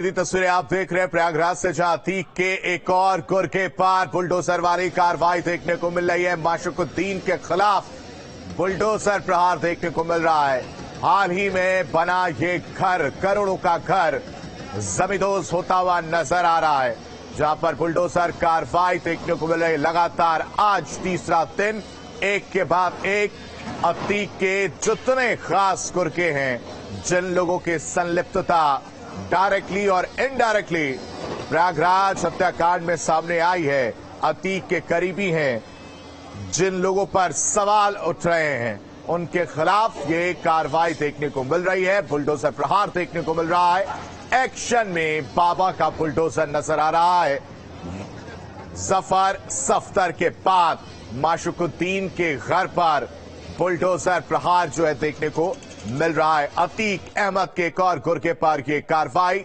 तस्वीरें आप देख रहे हैं प्रयागराज से, जहां अतीक के एक और गुर के पार बुलडोजर वाली कार्रवाई देखने को मिल रही है। माशुकुद्दीन के खिलाफ बुलडोजर प्रहार देखने को मिल रहा है। हाल ही में बना ये घर, करोड़ों का घर जमींदोज होता हुआ नजर आ रहा है, जहां पर बुलडोजर कार्रवाई देखने को मिल रही है। लगातार आज तीसरा दिन एक के बाद एक अतीक के जितने खास गुरके हैं, जिन लोगों की संलिप्तता डायरेक्टली और इनडायरेक्टली प्रयागराज हत्याकांड में सामने आई है, अतीक के करीबी हैं, जिन लोगों पर सवाल उठ रहे हैं, उनके खिलाफ ये कार्रवाई देखने को मिल रही है। बुलडोजर प्रहार देखने को मिल रहा है। एक्शन में बाबा का बुलडोजर नजर आ रहा है। जफर सफ्तर के बाद माशुकुद्दीन के घर पर बुलडोजर प्रहार जो है देखने को मिल रहा है। अतीक अहमद के एक और गुर के पार की कार्रवाई,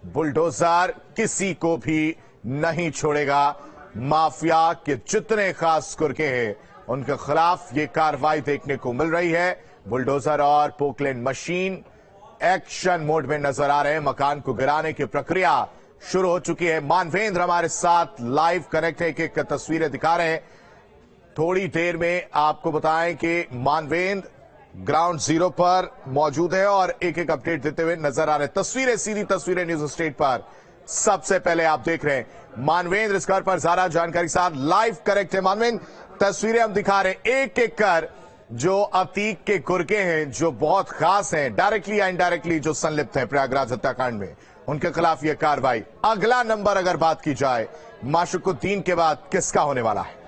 बुलडोजर किसी को भी नहीं छोड़ेगा। माफिया के जितने खास गुरके हैं, उनके खिलाफ ये कार्रवाई देखने को मिल रही है। बुलडोजर और पोकलैंड मशीन एक्शन मोड में नजर आ रहे हैं। मकान को गिराने की प्रक्रिया शुरू हो चुकी है। मानवेंद्र हमारे साथ लाइव कनेक्ट है, एक तस्वीरें दिखा रहे हैं। थोड़ी देर में आपको बताएं कि मानवेंद्र ग्राउंड जीरो पर मौजूद है और एक एक अपडेट देते हुए नजर आ रहे हैं। तस्वीरें, सीधी तस्वीरें न्यूज स्टेट पर सबसे पहले आप देख रहे हैं। मानवेंद्र इस घर पर ज्यादा जानकारी के साथ लाइव कनेक्ट है। मानवेंद्र, तस्वीरें हम दिखा रहे हैं एक एक कर, जो अतीक के गुरके हैं, जो बहुत खास हैं, डायरेक्टली या इनडायरेक्टली जो संलिप्त हैं प्रयागराज हत्याकांड में, उनके खिलाफ यह कार्रवाई। अगला नंबर अगर बात की जाए माशुकुद्दीन के बाद किसका होने वाला है?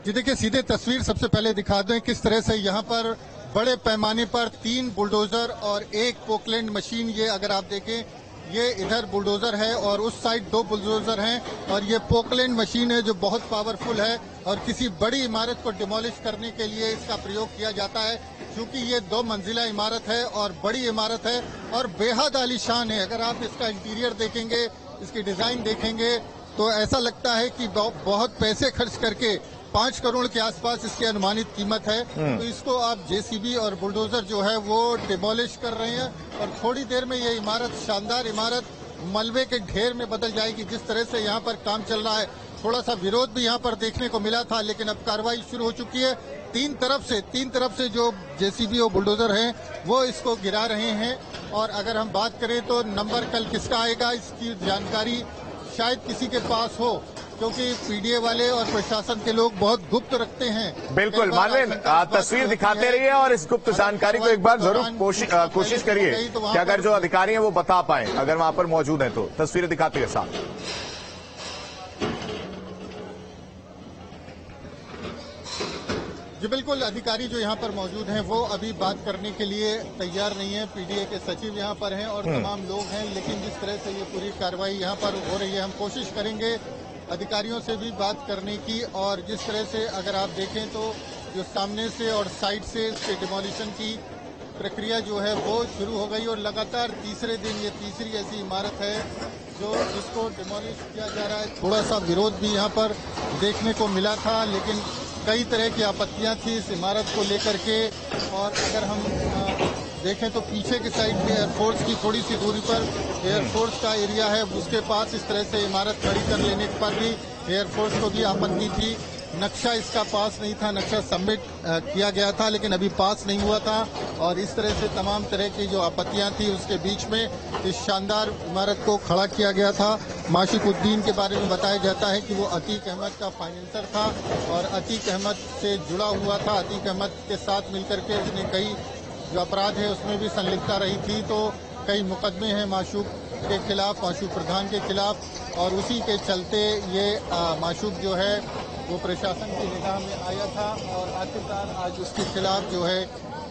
जी देखिए, सीधे तस्वीर सबसे पहले दिखा दें किस तरह से यहाँ पर बड़े पैमाने पर 3 बुलडोजर और 1 पोकलैंड मशीन, ये अगर आप देखें, ये इधर बुलडोजर है और उस साइड 2 बुलडोजर हैं और ये पोकलैंड मशीन है जो बहुत पावरफुल है और किसी बड़ी इमारत को डिमोलिश करने के लिए इसका प्रयोग किया जाता है। क्योंकि ये 2 मंजिला इमारत है और बड़ी इमारत है और बेहद आलीशान है। अगर आप इसका इंटीरियर देखेंगे, इसकी डिजाइन देखेंगे, तो ऐसा लगता है कि बहुत पैसे खर्च करके 5 करोड़ के आसपास इसकी अनुमानित कीमत है। तो इसको आप जेसीबी और बुलडोजर जो है वो डिमोलिश कर रहे हैं और थोड़ी देर में ये इमारत, शानदार इमारत, मलबे के ढेर में बदल जाएगी। जिस तरह से यहाँ पर काम चल रहा है, थोड़ा सा विरोध भी यहाँ पर देखने को मिला था, लेकिन अब कार्रवाई शुरू हो चुकी है। तीन तरफ से जो जेसीबी और बुलडोजर हैं वो इसको गिरा रहे हैं। और अगर हम बात करें तो नंबर कल किसका आएगा, इसकी जानकारी शायद किसी के पास हो, क्योंकि पीडीए वाले और प्रशासन के लोग बहुत गुप्त रखते हैं। बिल्कुल मानवेंद्र, तस्वीर दिखाते रहिए और इस गुप्त जानकारी को एक बार जरूर कोशिश करिए कि अगर जो अधिकारी हैं वो बता पाए, अगर वहां पर मौजूद हैं तो तस्वीरें दिखाते हैं साथ। जी बिल्कुल, अधिकारी जो यहाँ पर मौजूद हैं वो अभी बात करने के लिए तैयार नहीं है। पीडीए के सचिव यहाँ पर हैं और तमाम लोग हैं, लेकिन जिस तरह से ये पूरी कार्रवाई यहाँ पर हो रही है, हम कोशिश करेंगे अधिकारियों से भी बात करने की। और जिस तरह से अगर आप देखें तो जो सामने से और साइड से इसके डिमोलिशन की प्रक्रिया जो है वो शुरू हो गई और लगातार तीसरे दिन ये तीसरी ऐसी इमारत है जो जिसको डिमोलिश किया जा रहा है। थोड़ा सा विरोध भी यहाँ पर देखने को मिला था, लेकिन कई तरह की आपत्तियां थी इस इमारत को लेकर के। और अगर हम देखें तो पीछे की साइड में एयरफोर्स की थोड़ी सी दूरी पर एयरफोर्स का एरिया है, उसके पास इस तरह से इमारत खड़ी कर लेने पर भी एयरफोर्स को भी आपत्ति थी। नक्शा इसका पास नहीं था, नक्शा सबमिट किया गया था लेकिन अभी पास नहीं हुआ था। और इस तरह से तमाम तरह की जो आपत्तियां थी उसके बीच में इस शानदार इमारत को खड़ा किया गया था। माशुकुद्दीन के बारे में बताया जाता है कि वो अतीक अहमद का फाइनेंसर था और अतीक अहमद से जुड़ा हुआ था। अतीक अहमद के साथ मिलकर के उसने कई जो अपराध है उसमें भी संलिप्तता रही थी। तो कई मुकदमे हैं माशूक के खिलाफ, माशूक प्रधान के खिलाफ, और उसी के चलते ये माशूक जो है वो प्रशासन की निगाह में आया था और आखिरकार आज उसके खिलाफ जो है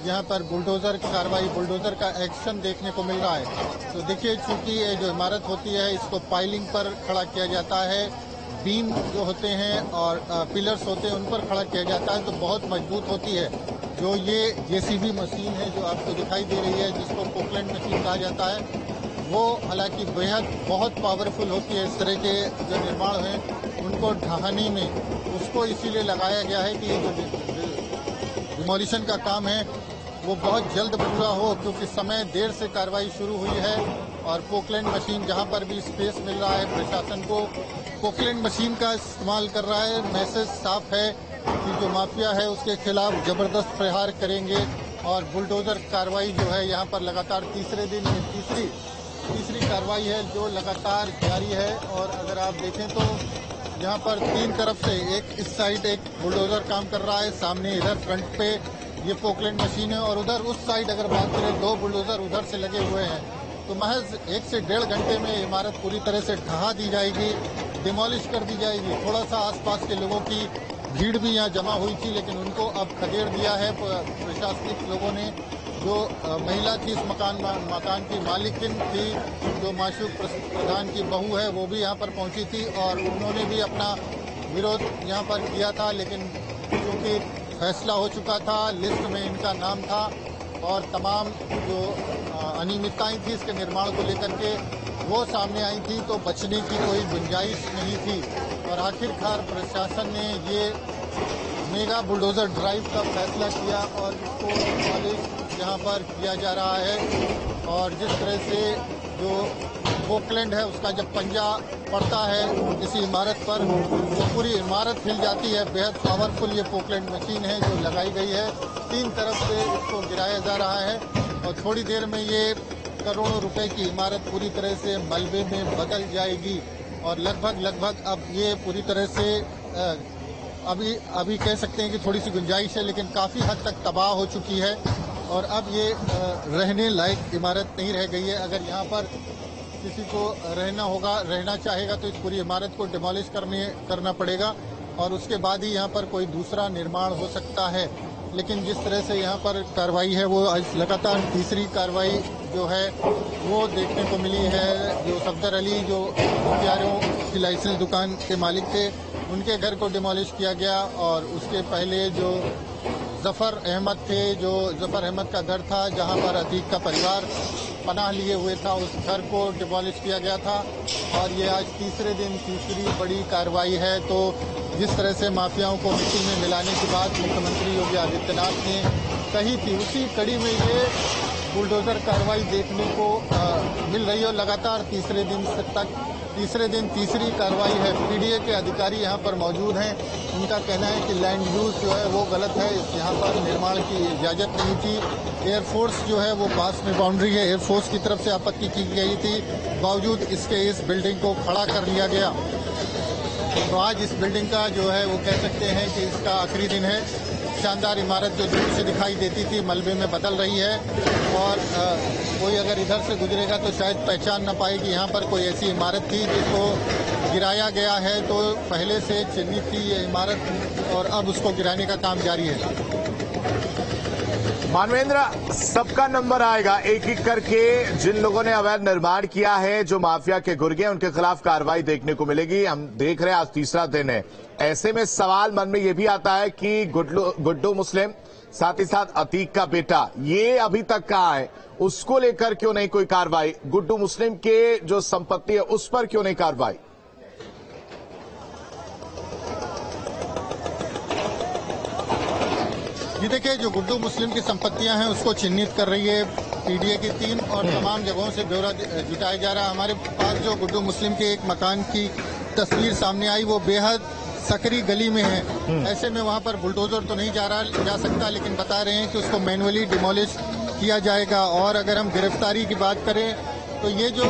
यहाँ पर बुलडोजर की कार्रवाई, बुलडोजर का एक्शन देखने को मिल रहा है। तो देखिए, चूंकि ये जो इमारत होती है इसको पाइलिंग पर खड़ा किया जाता है, बीम जो होते हैं और पिलर्स होते हैं उन पर खड़ा किया जाता है, तो बहुत मजबूत होती है। जो ये जेसीबी मशीन है जो आपको दिखाई दे रही है, जिसको पोकलैंड मशीन कहा जाता है, वो हालांकि बेहद बहुत पावरफुल होती है। इस तरह के जो निर्माण हैं उनको ढहाने में उसको इसीलिए लगाया गया है कि ये जो डिमोलिशन का काम है वो बहुत जल्द पूरा हो, क्योंकि समय देर से कार्रवाई शुरू हुई है और पोकलैंड मशीन जहां पर भी स्पेस मिल रहा है प्रशासन को पोकलैंड मशीन का इस्तेमाल कर रहा है। मैसेज साफ है कि जो माफिया है उसके खिलाफ जबरदस्त प्रहार करेंगे और बुलडोजर कार्रवाई जो है यहाँ पर लगातार तीसरे दिन तीसरी कार्रवाई है जो लगातार जारी है। और अगर आप देखें तो यहाँ पर तीन तरफ से, एक इस साइड एक बुलडोजर काम कर रहा है, सामने इधर फ्रंट पे ये पोकलैंड मशीन है और उधर उस साइड अगर बात करें 2 बुलडोजर उधर से लगे हुए हैं। तो महज 1 से 1.5 घंटे में इमारत पूरी तरह से ढहा दी जाएगी, डिमोलिश कर दी जाएगी। थोड़ा सा आसपास के लोगों की भीड़ भी यहाँ जमा हुई थी, लेकिन उनको अब खदेड़ दिया है प्रशासनिक लोगों ने। जो महिला थी इस मकान की मालिकिन थी, जो माशूक प्रधान की बहू है, वो भी यहाँ पर पहुंची थी और उन्होंने भी अपना विरोध यहाँ पर किया था। लेकिन क्योंकि फैसला हो चुका था, लिस्ट में इनका नाम था और तमाम जो अनियमितताएं थी इसके निर्माण को लेकर के वो सामने आई थी, तो बचने की कोई गुंजाइश नहीं थी। और आखिरकार प्रशासन ने ये मेगा बुलडोजर ड्राइव का फैसला किया और इसको डिमोलिश यहाँ पर किया जा रहा है। और जिस तरह से जो पोकलैंड है उसका जब पंजा पड़ता है किसी इमारत पर तो पूरी इमारत हिल जाती है। बेहद पावरफुल ये पोकलैंड मशीन है जो लगाई गई है, 3 तरफ से इसको गिराया जा रहा है और थोड़ी देर में ये करोड़ों रुपए की इमारत पूरी तरह से मलबे में बदल जाएगी। और लगभग अब ये पूरी तरह से अभी कह सकते हैं कि थोड़ी सी गुंजाइश है, लेकिन काफ़ी हद तक तबाह हो चुकी है और अब ये रहने लायक इमारत नहीं रह गई है। अगर यहाँ पर किसी को रहना चाहेगा तो इस पूरी इमारत को डिमोलिश करना पड़ेगा और उसके बाद ही यहाँ पर कोई दूसरा निर्माण हो सकता है। लेकिन जिस तरह से यहाँ पर कार्रवाई है वो आज लगातार तीसरी कार्रवाई जो है वो देखने को मिली है। जो सफदर अली जो हथियारों की लाइसेंस दुकान के मालिक थे उनके घर को डिमोलिश किया गया और उसके पहले जो जफर अहमद थे, जो जफर अहमद का घर था जहाँ पर अतीक का परिवार पनाह लिए हुए था, उस घर को डिमोलिश किया गया था। और ये आज तीसरे दिन तीसरी बड़ी कार्रवाई है। तो जिस तरह से माफियाओं को मिट्टी में मिलाने की बात मुख्यमंत्री योगी आदित्यनाथ ने कही थी, उसी कड़ी में ये बुलडोजर कार्रवाई देखने को मिल रही है। लगातार तीसरे दिन तीसरी कार्रवाई है। पीडीए के अधिकारी यहाँ पर मौजूद हैं, उनका कहना है कि लैंड यूज जो है वो गलत है, यहाँ पर निर्माण की इजाज़त नहीं थी। एयरफोर्स जो है वो पास में बाउंड्री है, एयरफोर्स की तरफ से आपत्ति की गई थी, बावजूद इसके इस बिल्डिंग को खड़ा कर लिया गया। तो आज इस बिल्डिंग का जो है वो कह सकते हैं कि इसका आखिरी दिन है। शानदार इमारत जो दूर से दिखाई देती थी मलबे में बदल रही है और कोई अगर इधर से गुजरेगा तो शायद पहचान न पाएगी यहाँ पर कोई ऐसी इमारत थी जिसको गिराया गया है। तो पहले से चिन्हित थी ये इमारत और अब उसको गिराने का काम जारी है। मानवेंद्र, सबका नंबर आएगा एक एक करके। जिन लोगों ने अवैध निर्माण किया है, जो माफिया के गुर्गे, उनके खिलाफ कार्रवाई देखने को मिलेगी। हम देख रहे हैं आज तीसरा दिन है। ऐसे में सवाल मन में यह भी आता है कि गुड्डू मुस्लिम, साथ ही साथ अतीक का बेटा, ये अभी तक कहाँ है? उसको लेकर क्यों नहीं कोई कार्रवाई? गुड्डू मुस्लिम के जो संपत्ति है उस पर क्यों नहीं कार्रवाई? ये देखिए, जो गुड्डू मुस्लिम की संपत्तियां हैं उसको चिन्हित कर रही है पीडीए की टीम और तमाम जगहों से ब्यौरा जुटाया जा रहा है। हमारे पास जो गुड्डू मुस्लिम के एक मकान की तस्वीर सामने आई वो बेहद सकरी गली में है। ऐसे में वहां पर बुलडोजर तो नहीं जा सकता, लेकिन बता रहे हैं कि उसको मैनुअली डिमोलिश किया जाएगा। और अगर हम गिरफ्तारी की बात करें तो ये जो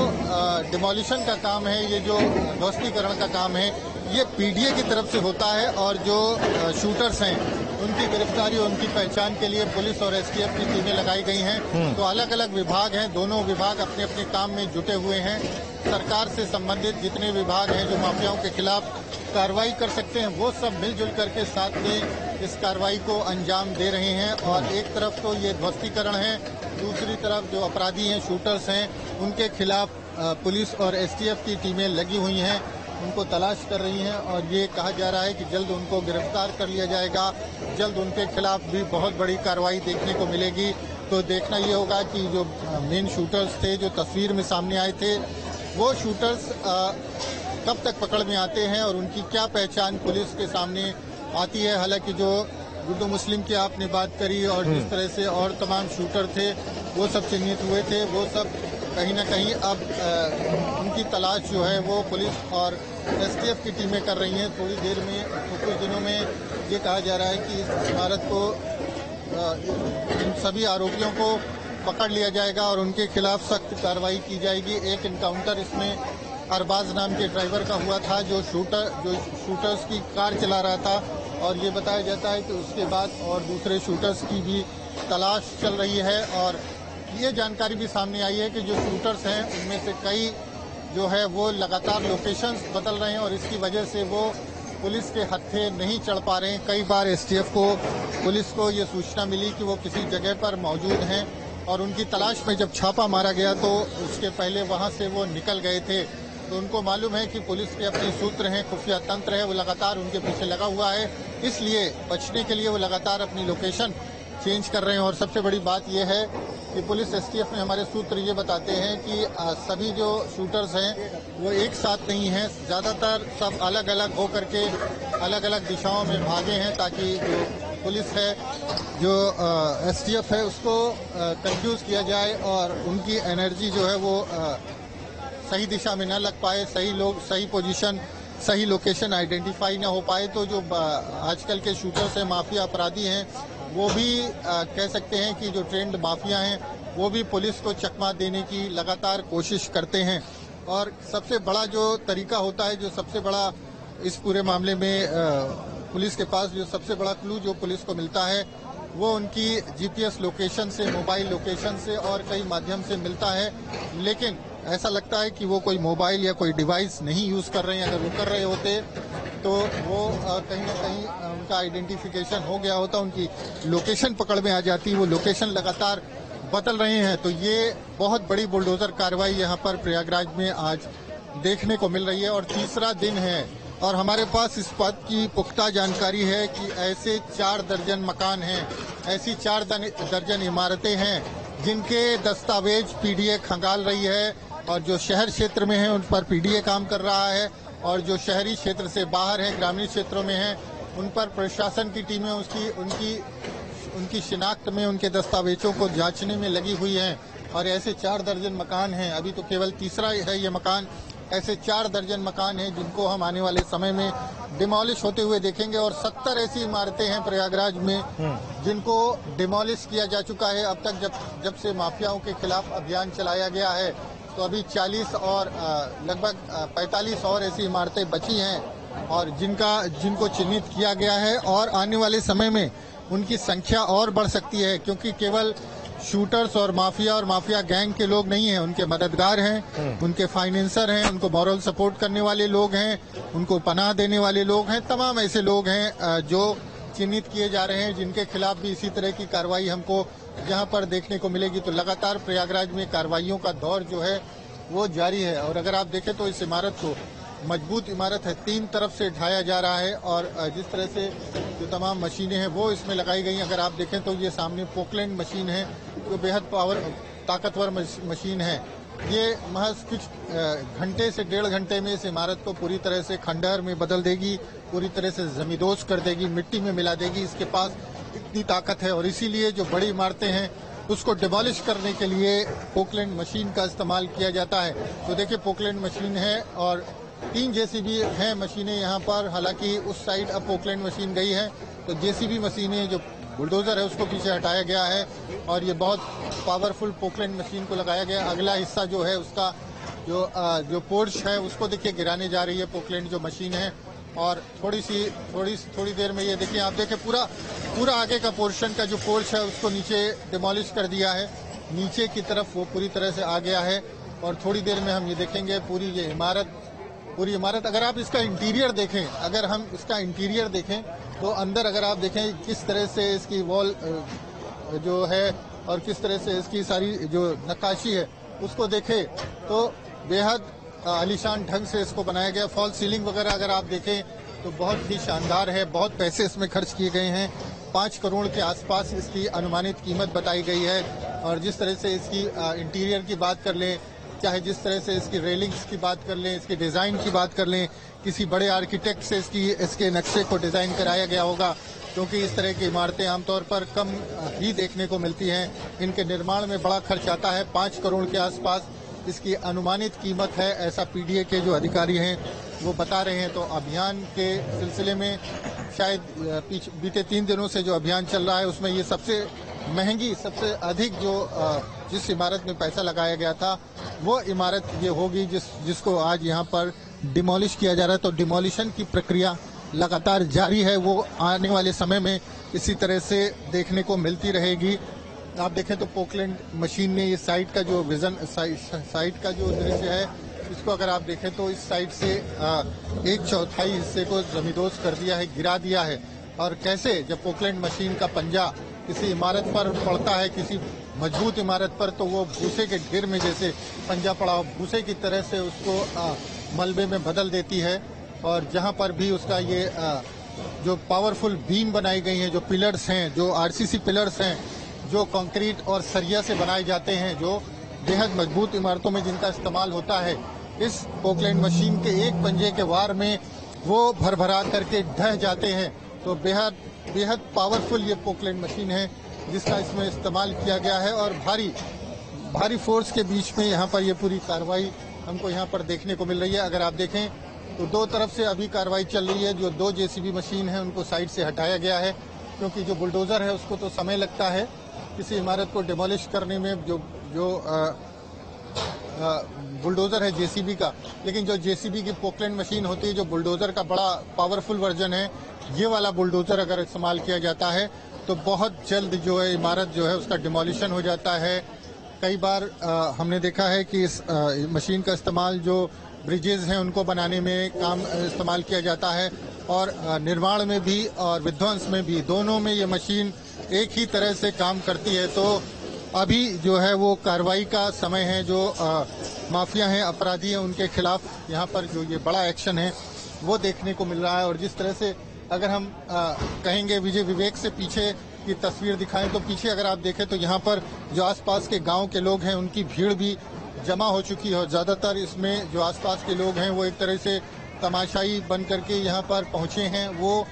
डिमोलिशन का काम है, ये जो ध्वस्तीकरण का काम है, ये पीडीए की तरफ से होता है और जो शूटर्स हैं उनकी गिरफ्तारी और उनकी पहचान के लिए पुलिस और एसटीएफ की टीमें लगाई गई हैं। तो अलग अलग विभाग हैं, दोनों विभाग अपने अपने काम में जुटे हुए हैं। सरकार से संबंधित जितने विभाग हैं जो माफियाओं के खिलाफ कार्रवाई कर सकते हैं वो सब मिलजुल करके साथ में इस कार्रवाई को अंजाम दे रहे हैं। और एक तरफ तो ये ध्वस्तीकरण है, दूसरी तरफ जो अपराधी हैं, शूटर्स हैं, उनके खिलाफ पुलिस और एसटीएफ की टीमें लगी हुई हैं, उनको तलाश कर रही हैं। और ये कहा जा रहा है कि जल्द उनको गिरफ्तार कर लिया जाएगा, जल्द उनके खिलाफ भी बहुत बड़ी कार्रवाई देखने को मिलेगी। तो देखना ये होगा कि जो मेन शूटर्स थे, जो तस्वीर में सामने आए थे, वो शूटर्स कब तक पकड़ में आते हैं और उनकी क्या पहचान पुलिस के सामने आती है। हालांकि जो गुड्डू मुस्लिम की आपने बात करी और जिस तरह से और तमाम शूटर थे वो सब चिन्हित हुए थे, वो सब कहीं ना कहीं अब उनकी तलाश जो है वो पुलिस और एसटीएफ की टीमें कर रही हैं। थोड़ी देर में तो कुछ दिनों में ये कहा जा रहा है कि इस इमारत को इन सभी आरोपियों को पकड़ लिया जाएगा और उनके खिलाफ सख्त कार्रवाई की जाएगी। एक इनकाउंटर इसमें अरबाज नाम के ड्राइवर का हुआ था जो शूटर्स की कार चला रहा था, और ये बताया जाता है कि उसके बाद और दूसरे शूटर्स की भी तलाश चल रही है। और ये जानकारी भी सामने आई है कि जो शूटर्स हैं उनमें से कई जो है वो लगातार लोकेशंस बदल रहे हैं और इसकी वजह से वो पुलिस के हत्थे नहीं चढ़ पा रहे हैं। कई बार एसटीएफ को, पुलिस को ये सूचना मिली कि वो किसी जगह पर मौजूद हैं और उनकी तलाश में जब छापा मारा गया तो उसके पहले वहां से वो निकल गए थे। तो उनको मालूम है कि पुलिस के अपने सूत्र हैं, खुफिया तंत्र है, वो लगातार उनके पीछे लगा हुआ है, इसलिए बचने के लिए वो लगातार अपनी लोकेशन चेंज कर रहे हैं। और सबसे बड़ी बात यह है कि पुलिस एसटीएफ में हमारे सूत्र ये बताते हैं कि सभी जो शूटर्स हैं वो एक साथ नहीं हैं, ज़्यादातर सब अलग अलग होकर के अलग अलग दिशाओं में भागे हैं ताकि जो पुलिस है, जो एसटीएफ है, उसको कंफ्यूज किया जाए और उनकी एनर्जी जो है वो सही दिशा में न लग पाए, सही लोग, सही पोजीशन, सही लोकेशन आइडेंटिफाई ना हो पाए। तो जो आजकल के शूटर्स हैं, माफिया अपराधी हैं, वो भी कह सकते हैं कि जो ट्रेंड माफिया हैं वो भी पुलिस को चकमा देने की लगातार कोशिश करते हैं। और सबसे बड़ा जो तरीका होता है, जो सबसे बड़ा इस पूरे मामले में पुलिस के पास जो सबसे बड़ा क्लू जो पुलिस को मिलता है वो उनकी जीपीएस लोकेशन से, मोबाइल लोकेशन से और कई माध्यम से मिलता है। लेकिन ऐसा लगता है कि वो कोई मोबाइल या कोई डिवाइस नहीं यूज कर रहे हैं। अगर वो कर रहे होते तो वो कहीं ना कहीं उनका आइडेंटिफिकेशन हो गया होता, उनकी लोकेशन पकड़ में आ जाती। वो लोकेशन लगातार बदल रहे हैं। तो ये बहुत बड़ी बुलडोजर कार्रवाई यहाँ पर प्रयागराज में आज देखने को मिल रही है और तीसरा दिन है और हमारे पास इस बात की पुख्ता जानकारी है कि ऐसे 4 दर्जन मकान हैं, ऐसी 4 दर्जन इमारतें हैं जिनके दस्तावेज पीडीए खंगाल रही है और जो शहर क्षेत्र में है उन पर पीडीए काम कर रहा है और जो शहरी क्षेत्र से बाहर है, ग्रामीण क्षेत्रों में है, उन पर प्रशासन की टीमें उनकी शिनाख्त में, उनके दस्तावेजों को जांचने में लगी हुई हैं। और ऐसे 4 दर्जन मकान हैं, अभी तो केवल तीसरा है ये मकान। ऐसे 4 दर्जन मकान हैं जिनको हम आने वाले समय में डिमोलिश होते हुए देखेंगे और 70 ऐसी इमारतें हैं प्रयागराज में जिनको डिमोलिश किया जा चुका है। अब तक जब से माफियाओं के खिलाफ अभियान चलाया गया है तो अभी 40 और लगभग 45 और ऐसी इमारतें बची हैं और जिनको चिन्हित किया गया है और आने वाले समय में उनकी संख्या और बढ़ सकती है, क्योंकि केवल शूटर्स और माफिया गैंग के लोग नहीं हैं, उनके मददगार हैं, उनके फाइनेंसर हैं, उनको मॉरल सपोर्ट करने वाले लोग हैं, उनको पनाह देने वाले लोग हैं, तमाम ऐसे लोग हैं जो चिन्हित किए जा रहे हैं, जिनके खिलाफ भी इसी तरह की कार्रवाई हमको यहाँ पर देखने को मिलेगी। तो लगातार प्रयागराज में कार्रवाइयों का दौर जो है वो जारी है। और अगर आप देखें तो इस इमारत को, मजबूत इमारत है, 3 तरफ से ढाया जा रहा है और जिस तरह से जो तमाम मशीनें हैं वो इसमें लगाई गई। अगर आप देखें तो ये सामने पोकलैंड मशीन है जो बेहद ताकतवर मशीन है। ये महज कुछ घंटे से 1.5 घंटे में इस इमारत को पूरी तरह से खंडहर में बदल देगी, पूरी तरह से जमींदोज कर देगी, मिट्टी में मिला देगी। इसके पास इतनी ताकत है और इसीलिए जो बड़ी इमारतें हैं उसको डिमोलिश करने के लिए पोकलैंड मशीन का इस्तेमाल किया जाता है। तो देखिए पोकलैंड मशीन है और 3 जेसीबी हैं मशीनें यहाँ पर। हालांकि उस साइड अब पोकलैंड मशीन गई है तो जेसीबी मशीनें, जो बुलडोजर है उसको पीछे हटाया गया है और ये बहुत पावरफुल पोकलैंड मशीन को लगाया गया। अगला हिस्सा जो है उसका जो पोर्च है उसको देखिए गिराने जा रही है पोकलैंड जो मशीन है। और थोड़ी देर में ये देखिए, आप देखें पूरा आगे का पोर्शन का जो पोर्च है उसको नीचे डिमोलिश कर दिया है, नीचे की तरफ वो पूरी तरह से आ गया है। और थोड़ी देर में हम ये देखेंगे पूरी इमारत अगर आप इसका इंटीरियर देखें, अगर हम इसका इंटीरियर देखें तो अंदर अगर आप देखें किस तरह से इसकी वॉल जो है और किस तरह से इसकी सारी जो नक्काशी है उसको देखें तो बेहद आलीशान ढंग से इसको बनाया गया। फॉल सीलिंग वगैरह अगर आप देखें तो बहुत ही शानदार है, बहुत पैसे इसमें खर्च किए गए हैं। 5 करोड़ के आसपास इसकी अनुमानित कीमत बताई गई है। और जिस तरह से इसकी इंटीरियर की बात कर लें, चाहे जिस तरह से इसकी रेलिंग्स की बात कर लें, इसके डिज़ाइन की बात कर लें, किसी बड़े आर्किटेक्ट से इसके नक्शे को डिज़ाइन कराया गया होगा, क्योंकि इस तरह की इमारतें आमतौर पर कम ही देखने को मिलती हैं। इनके निर्माण में बड़ा खर्च आता है, 5 करोड़ के आसपास इसकी अनुमानित कीमत है, ऐसा पीडीए के जो अधिकारी हैं वो बता रहे हैं। तो अभियान के सिलसिले में शायद बीते 3 दिनों से जो अभियान चल रहा है उसमें ये सबसे महंगी, सबसे अधिक जो जिस इमारत में पैसा लगाया गया था वो इमारत ये होगी जिसको आज यहाँ पर डिमोलिश किया जा रहा है। तो डिमोलिशन की प्रक्रिया लगातार जारी है, वो आने वाले समय में इसी तरह से देखने को मिलती रहेगी। आप देखें तो पोकलैंड मशीन ने ये साइट का जो विजन, साइट का जो दृश्य है, इसको अगर आप देखें तो इस साइड से 1/4 हिस्से को जमींदोज कर दिया है, गिरा दिया है। और कैसे जब पोकलैंड मशीन का पंजा किसी इमारत पर पड़ता है, किसी मजबूत इमारत पर, तो वो भूसे के ढेर में जैसे पंजा पड़ा भूसे की तरह से उसको मलबे में बदल देती है। और जहां पर भी उसका ये जो पावरफुल बीम बनाई गई हैं, जो पिलर्स हैं, जो आरसीसी पिलर्स हैं, जो कंक्रीट और सरिया से बनाए जाते हैं, जो बेहद मजबूत इमारतों में जिनका इस्तेमाल होता है, इस पोकलैंड मशीन के एक पंजे के वार में वो भरभरा करके ढह जाते हैं। तो बेहद पावरफुल ये पोकलैंड मशीन है जिसका इसमें इस्तेमाल किया गया है। और भारी फोर्स के बीच में यहाँ पर ये पूरी कार्रवाई हमको यहाँ पर देखने को मिल रही है। अगर आप देखें तो 2 तरफ से अभी कार्रवाई चल रही है। जो 2 जेसीबी मशीन है उनको साइड से हटाया गया है, क्योंकि जो बुलडोजर है उसको तो समय लगता है किसी इमारत को डिमोलिश करने में। जो बुलडोजर है जेसीबी का, लेकिन जो जेसीबी की पोकलैंड मशीन होती है, जो बुलडोजर का बड़ा पावरफुल वर्जन है, ये वाला बुलडोजर अगर इस्तेमाल किया जाता है तो बहुत जल्द जो है इमारत जो है उसका डिमोलिशन हो जाता है। कई बार हमने देखा है कि इस मशीन का इस्तेमाल जो ब्रिजेज हैं उनको बनाने में काम इस्तेमाल किया जाता है, और निर्माण में भी और विध्वंस में भी, दोनों में ये मशीन एक ही तरह से काम करती है। तो अभी जो है वो कार्रवाई का समय है। जो माफिया हैं, अपराधी हैं, उनके खिलाफ यहाँ पर जो ये बड़ा एक्शन है वो देखने को मिल रहा है। और जिस तरह से अगर हम कहेंगे विजय विवेक से पीछे की तस्वीर दिखाएं, तो पीछे अगर आप देखें तो यहाँ पर जो आसपास के गांव के लोग हैं उनकी भीड़ भी जमा हो चुकी है। और ज्यादातर इसमें जो आसपास के लोग हैं वो एक तरह से तमाशाई बन करके यहाँ पर पहुंचे हैं, वो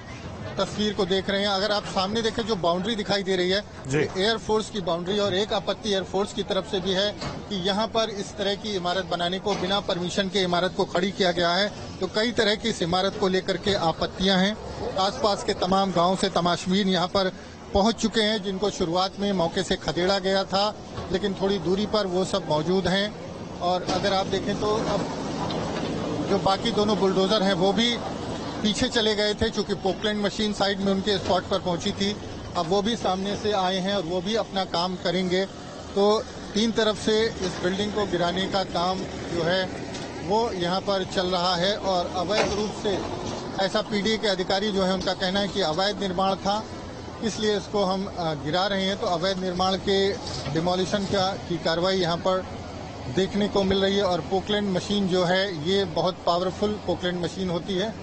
तस्वीर को देख रहे हैं। अगर आप सामने देखें जो बाउंड्री दिखाई दे रही है, एयरफोर्स की बाउंड्री, और एक आपत्ति एयरफोर्स की तरफ से भी है कि यहाँ पर इस तरह की इमारत बनाने को बिना परमिशन के इमारत को खड़ी किया गया है। तो कई तरह की इस इमारत को लेकर के आपत्तियां हैं। आसपास के तमाम गांव से तमाशबीन यहाँ पर पहुंच चुके हैं, जिनको शुरुआत में मौके से खदेड़ा गया था, लेकिन थोड़ी दूरी पर वो सब मौजूद हैं। और अगर आप देखें तो अब जो बाकी दोनों बुलडोजर हैं वो भी पीछे चले गए थे, चूंकि पोकलैंड मशीन साइड में उनके स्पॉट पर पहुंची थी। अब वो भी सामने से आए हैं और वो भी अपना काम करेंगे। तो 3 तरफ से इस बिल्डिंग को गिराने का काम जो है वो यहाँ पर चल रहा है। और अवैध रूप से, ऐसा पीडीए के अधिकारी जो है उनका कहना है कि अवैध निर्माण था, इसलिए इसको हम गिरा रहे हैं। तो अवैध निर्माण के डिमोलिशन की कार्रवाई यहाँ पर देखने को मिल रही है। और पोकलैंड मशीन जो है ये बहुत पावरफुल पोकलैंड मशीन होती है।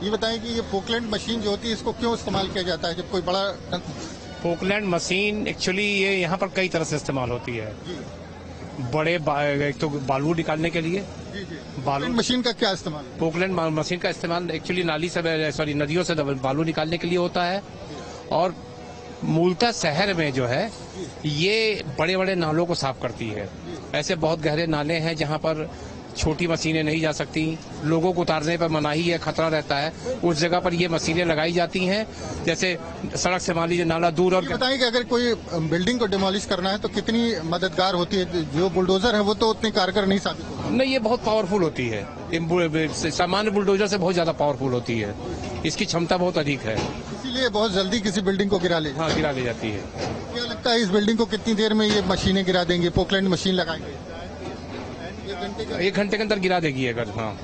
ये बताएं कि ये पोकलैंड मशीन जो होती है इसको क्यों इस्तेमाल किया जाता है जब कोई बड़ा पोकलैंड मशीन एक्चुअली ये यहाँ पर कई तरह से इस्तेमाल होती है। बड़े एक तो बालू निकालने के लिए। बालू मशीन का क्या इस्तेमाल? पोकलैंड मशीन का इस्तेमाल एक्चुअली नदियों से बालू निकालने के लिए होता है। और मूलतः शहर में जो है ये बड़े बड़े नालों को साफ करती है। ऐसे बहुत गहरे नाले हैं जहाँ पर छोटी मशीनें नहीं जा सकती, लोगों को उतारने पर मनाही है, खतरा रहता है। उस जगह पर ये मशीनें लगाई जाती हैं। जैसे सड़क से मान लीजिए नाला दूर। और बताएं कि अगर कोई बिल्डिंग को डिमोलिश करना है तो कितनी मददगार होती है? जो बुलडोजर है वो तो उतनी कारगर नहीं साबित होती। नहीं, ये बहुत पावरफुल होती है, सामान्य बुलडोजर से बहुत ज्यादा पावरफुल होती है, इसकी क्षमता बहुत अधिक है, इसीलिए बहुत जल्दी किसी बिल्डिंग को गिरा ले जाती है। क्या लगता है इस बिल्डिंग को कितनी देर में ये मशीनें गिरा देंगे? पोकलैंड मशीन लगाएंगे 1 घंटे के अंदर गिरा देगी अगर। हाँ,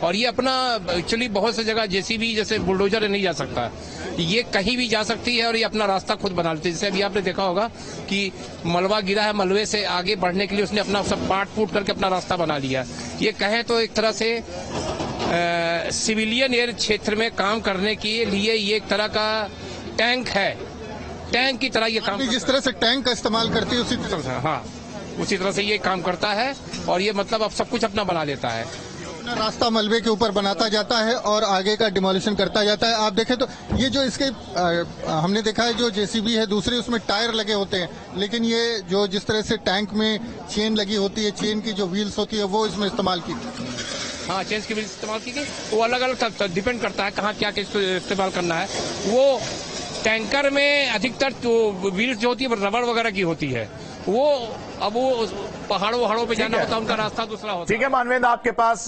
और ये अपना एक्चुअली बहुत सी जगह जेसीबी जैसे बुलडोजर नहीं जा सकता, ये कहीं भी जा सकती है और ये अपना रास्ता खुद बना लेती है। जैसे अभी आपने देखा होगा कि मलबा गिरा है, मलबे से आगे बढ़ने के लिए उसने अपना सब पाट फूट करके अपना रास्ता बना लिया। ये कहें तो एक तरह से सिविलियन एयर क्षेत्र में काम करने के लिए ये एक तरह का टैंक है, टैंक की तरह ये काम। जिस तरह से टैंक का इस्तेमाल करती है उसी तरह से, हाँ, उसी तरह से ये काम करता है। और ये मतलब अब सब कुछ अपना बना लेता है। अपना रास्ता मलबे के ऊपर बनाता जाता है और आगे का डिमोलिशन करता जाता है। आप देखें तो ये जो इसके हमने देखा है जो जेसीबी है दूसरे उसमें टायर लगे होते हैं, लेकिन ये जो जिस तरह से टैंक में चेन लगी होती है, चेन की जो व्हील्स होती है वो इसमें इस्तेमाल की। हाँ, चेन की व्हील्स इस्तेमाल की गई। वो अलग अलग डिपेंड करता है कहाँ क्या इस्तेमाल करना है। वो टैंकर में अधिकतर तो व्हील्स जो होती है रबड़ वगैरह की होती है। वो अब वो पहाड़ों पे जाना होता है, उनका रास्ता दूसरा होता है। ठीक है मानवेंद्र, आपके पास